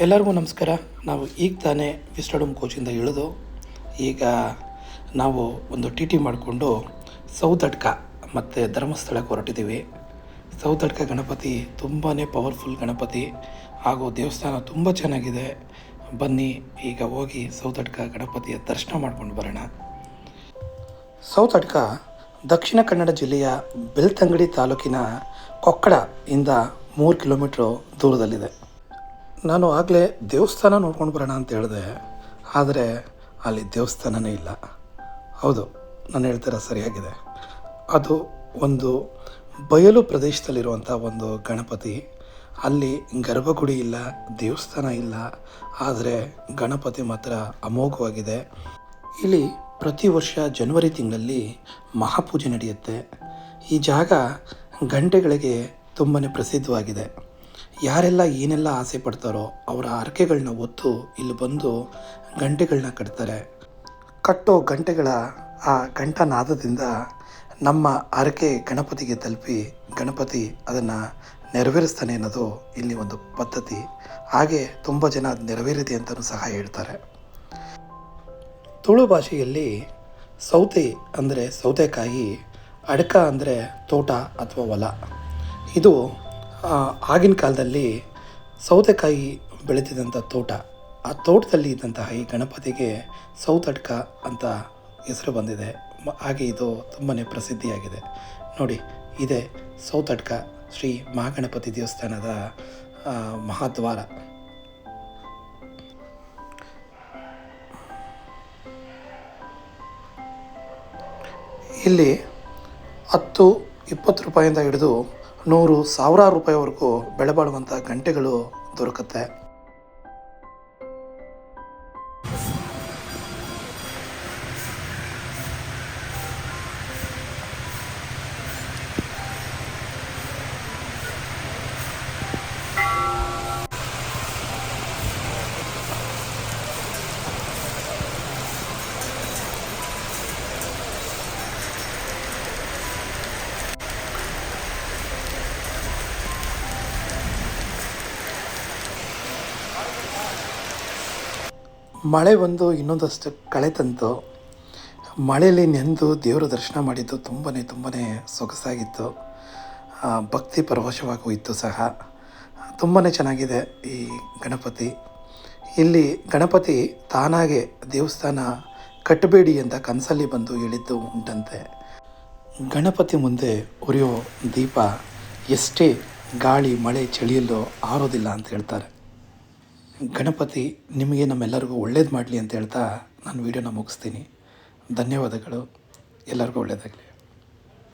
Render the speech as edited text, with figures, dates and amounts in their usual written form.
ಎಲ್ಲರಿಗೂ ನಮಸ್ಕಾರ. ನಾವು ಈಗ ತಾನೇ ವಿಸ್ಟಡಮ್ ಕೋಚಿಂದ ಇಳಿದು ಈಗ ನಾವು ಒಂದು ಟಿ ಟಿ ಮಾಡಿಕೊಂಡು ಸೌತಡ್ಕ ಮತ್ತು ಧರ್ಮಸ್ಥಳಕ್ಕೆ ಹೊರಟಿದ್ದೀವಿ. ಸೌತಡ್ಕ ಗಣಪತಿ ತುಂಬಾ ಪವರ್ಫುಲ್ ಗಣಪತಿ ಹಾಗೂ ದೇವಸ್ಥಾನ ತುಂಬ ಚೆನ್ನಾಗಿದೆ. ಬನ್ನಿ ಈಗ ಹೋಗಿ ಸೌತಡ್ಕ ಗಣಪತಿಯ ದರ್ಶನ ಮಾಡ್ಕೊಂಡು ಬರೋಣ. ಸೌತಡ್ಕ ದಕ್ಷಿಣ ಕನ್ನಡ ಜಿಲ್ಲೆಯ ಬೆಳ್ತಂಗಡಿ ತಾಲೂಕಿನ ಕೊಕ್ಕಡ ಇಂದ 3 ಕಿಲೋಮೀಟ್ರು ದೂರದಲ್ಲಿದೆ. ನಾನು ಆಗಲೇ ದೇವಸ್ಥಾನ ನೋಡ್ಕೊಂಡು ಬರೋಣ ಅಂತ ಹೇಳಿದೆ, ಆದರೆ ಅಲ್ಲಿ ದೇವಸ್ಥಾನವೇ ಇಲ್ಲ. ಹೌದು, ನಾನು ಹೇಳ್ತಾರ ಸರಿಯಾಗಿದೆ. ಅದು ಒಂದು ಬಯಲು ಪ್ರದೇಶದಲ್ಲಿರುವಂಥ ಒಂದು ಗಣಪತಿ. ಅಲ್ಲಿ ಗರ್ಭಗುಡಿ ಇಲ್ಲ, ದೇವಸ್ಥಾನ ಇಲ್ಲ, ಆದರೆ ಗಣಪತಿ ಮಾತ್ರ ಅಮೋಘವಾಗಿದೆ. ಇಲ್ಲಿ ಪ್ರತಿ ವರ್ಷ ಜನವರಿ ತಿಂಗಳಲ್ಲಿ ಮಹಾಪೂಜೆ ನಡೆಯುತ್ತೆ. ಈ ಜಾಗ ಗಂಟೆಗಳಿಗೆ ತುಂಬಾ ಪ್ರಸಿದ್ಧವಾಗಿದೆ. ಯಾರೆಲ್ಲ ಏನೆಲ್ಲ ಆಸೆ ಪಡ್ತಾರೋ ಅವರ ಹರಕೆಗಳನ್ನ ಹೊತ್ತು ಇಲ್ಲಿ ಬಂದು ಗಂಟೆಗಳನ್ನ ಕಟ್ತಾರೆ. ಕಟ್ಟೋ ಗಂಟೆಗಳ ಆ ಘಂಟಾನಾದದಿಂದ ನಮ್ಮ ಹರಕೆ ಗಣಪತಿಗೆ ತಲುಪಿ ಗಣಪತಿ ಅದನ್ನು ನೆರವೇರಿಸ್ತಾನೆ ಅನ್ನೋದು ಇಲ್ಲಿ ಒಂದು ಪದ್ಧತಿ. ಹಾಗೆ ತುಂಬ ಜನ ಅದು ನೆರವೇರಿದೆ ಅಂತಲೂ ಸಹ ಹೇಳ್ತಾರೆ. ತುಳು ಭಾಷೆಯಲ್ಲಿ ಸೌತೆ ಅಂದರೆ ಸೌತೆಕಾಯಿ, ಅಡಕ ಅಂದರೆ ತೋಟ ಅಥವಾ ಹೊಲ. ಇದು ಆಗಿನ ಕಾಲದಲ್ಲಿ ಸೌತೆಕಾಯಿ ಬೆಳೀತಿದ್ದಂಥ ತೋಟ. ಆ ತೋಟದಲ್ಲಿ ಇದ್ದಂತಹ ಈ ಗಣಪತಿಗೆ ಸೌತಡ್ಕ ಅಂತ ಹೆಸರು ಬಂದಿದೆ. ಹಾಗೆ ಇದು ತುಂಬಾ ಪ್ರಸಿದ್ಧಿಯಾಗಿದೆ. ನೋಡಿ, ಇದೆ ಸೌತಡ್ಕ ಶ್ರೀ ಮಹಾಗಣಪತಿ ದೇವಸ್ಥಾನದ ಮಹಾದ್ವಾರ. ಇಲ್ಲಿ 10-20 ರೂಪಾಯಿಂದ ಹಿಡಿದು 100,000 ರೂಪಾಯಿವರೆಗೂ ಬೆಲೆ ಬಾಳುವಂಥ ಗಂಟೆಗಳು ದೊರಕುತ್ತೆ. ಮಳೆ ಬಂದು ಇನ್ನೊಂದಷ್ಟು ಕಳೆ ತಂತು. ಮಳೆಯಲ್ಲಿ ನೆಂದು ದೇವರ ದರ್ಶನ ಮಾಡಿದ್ದು ತುಂಬಾ ಸೊಗಸಾಗಿತ್ತು. ಭಕ್ತಿ ಪರವಶವಾಗೋಯಿತು ಸಹ. ತುಂಬಾ ಚೆನ್ನಾಗಿದೆ ಈ ಗಣಪತಿ. ಇಲ್ಲಿ ಗಣಪತಿ ತಾನಾಗೆ ದೇವಸ್ಥಾನ ಕಟ್ಟಬೇಡಿ ಅಂತ ಕನಸಲ್ಲಿ ಬಂದು ಹೇಳಿದ್ದು ಉಂಟಂತೆ. ಗಣಪತಿ ಮುಂದೆ ಉರಿಯೋ ದೀಪ ಎಷ್ಟೇ ಗಾಳಿ ಮಳೆ ಚಳಿಯಲ್ಲೂ ಆರೋದಿಲ್ಲ ಅಂತ ಹೇಳ್ತಾರೆ. ಗಣಪತಿ ನಿಮಗೆ ನಮ್ಮೆಲ್ಲರಿಗೂ ಒಳ್ಳೇದು ಮಾಡಲಿ ಅಂತ ಹೇಳ್ತಾ ನಾನು ವೀಡಿಯೋನ ಮುಗಿಸ್ತೀನಿ. ಧನ್ಯವಾದಗಳು. ಎಲ್ಲರಿಗೂ ಒಳ್ಳೆಯದಾಗಲಿ.